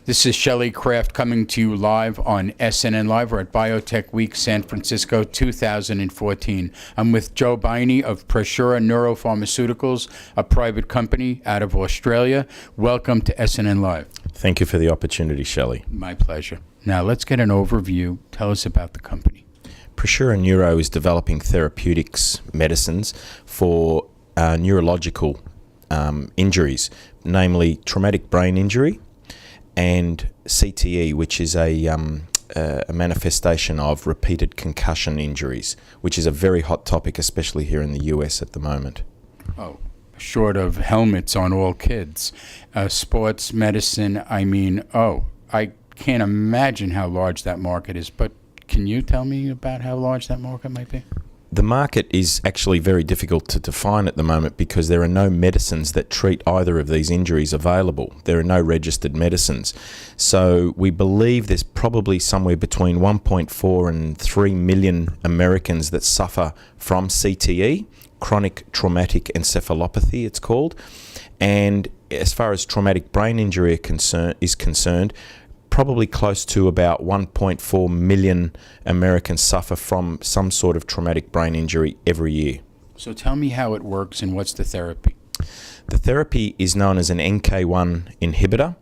This is Shelley Kraft coming to you live on SNNLive. We're at Biotech Week San Francisco 2014. I'm with Joe Baini of PresSura Neuro, a private company out of Australia. Welcome to SNNLive. Thank you for the opportunity, Shelley. My pleasure. Now let's get an overview. Tell us about the company. PresSura Neuro is developing therapeutics medicines for neurological injuries, namely traumatic brain injury and CTE, which is a manifestation of repeated concussion injuries, which is a very hot topic, especially here in the US at the moment. Oh, short of helmets on all kids. Sports medicine, I can't imagine how large that market is, but can you tell me about how large that market might be? The market is actually very difficult to define at the moment because there are no medicines that treat either of these injuries available. There are no registered medicines. So we believe there's probably somewhere between 1.4 and 3 million Americans that suffer from CTE, chronic traumatic encephalopathy it's called. And as far as traumatic brain injury is concerned, probably close to about 1.4 million Americans suffer from some sort of traumatic brain injury every year. So tell me how it works and what's the therapy? The therapy is known as an NK1 inhibitor.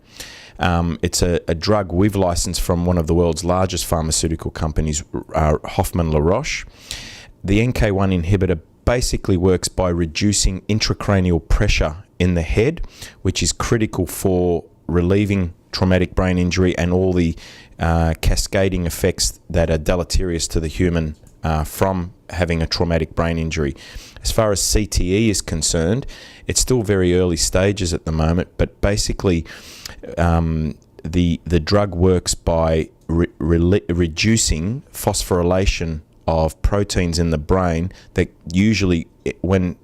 It's a drug we've licensed from one of the world's largest pharmaceutical companies, Hoffmann La Roche. The NK1 inhibitor basically works by reducing intracranial pressure in the head, which is critical for relieving traumatic brain injury and all the cascading effects that are deleterious to the human from having a traumatic brain injury. As far as CTE is concerned, it's still very early stages at the moment, but basically the drug works by reducing phosphorylation of proteins in the brain that usually, when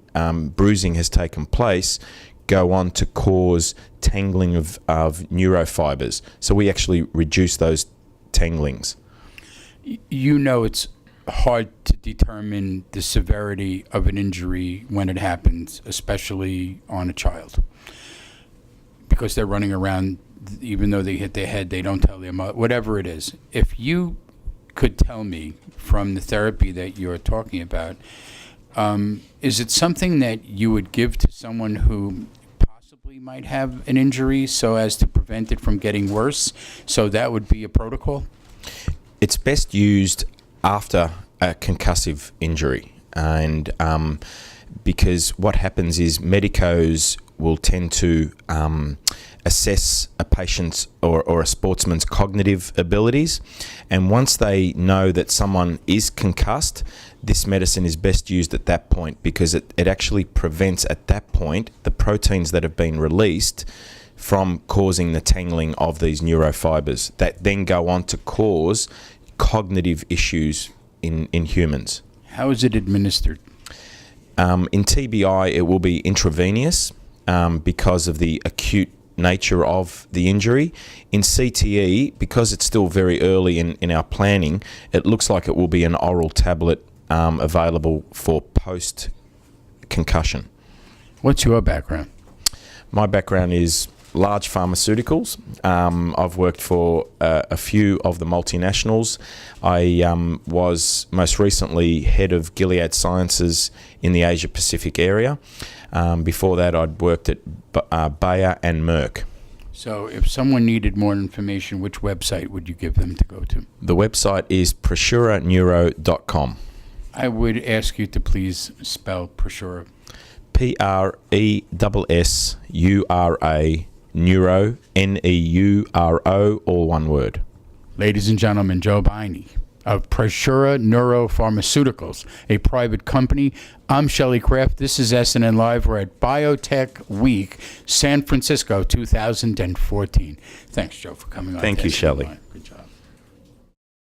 bruising has taken place, go on to cause tangling of neurofibers. So we actually reduce those tanglings. You know it's hard to determine the severity of an injury when it happens, especially on a child, because they're running around, even though they hit their head, they don't tell their mother, whatever it is. If you could tell me from the therapy that you're talking about, is it something that you would give to someone who possibly might have an injury so as to prevent it from getting worse? So that would be a protocol? It's best used after a concussive injury, and because what happens is medicos will tend to assess a patient's or a sportsman's cognitive abilities, and once they know that someone is concussed, this medicine is best used at that point because it actually prevents at that point the proteins that have been released from causing the tangling of these neurofibers that then go on to cause cognitive issues in humans. How is it administered? In TBI, it will be intravenous because of the acute nature of the injury. In CTE, because it's still very early in our planning, it looks like it will be an oral tablet available for post-concussion. What's your background? My background is large pharmaceuticals. I've worked for a few of the multinationals. I was most recently head of Gilead Sciences in the Asia Pacific area. Before that, I'd worked at Bayer and Merck. So if someone needed more information, which website would you give them to go to? The website is PresSuraNeuro.com. I would ask you to please spell PresSura. PRESSURA Neuro, NEURO, all one word. Ladies and gentlemen, Joe Baini of PresSura Neuro, a private company. I'm Shelley Kraft. This is SNNLive. We're at Biotech Week, San Francisco 2014. Thanks, Joe, for coming on. Thank you, Shelley. Good job.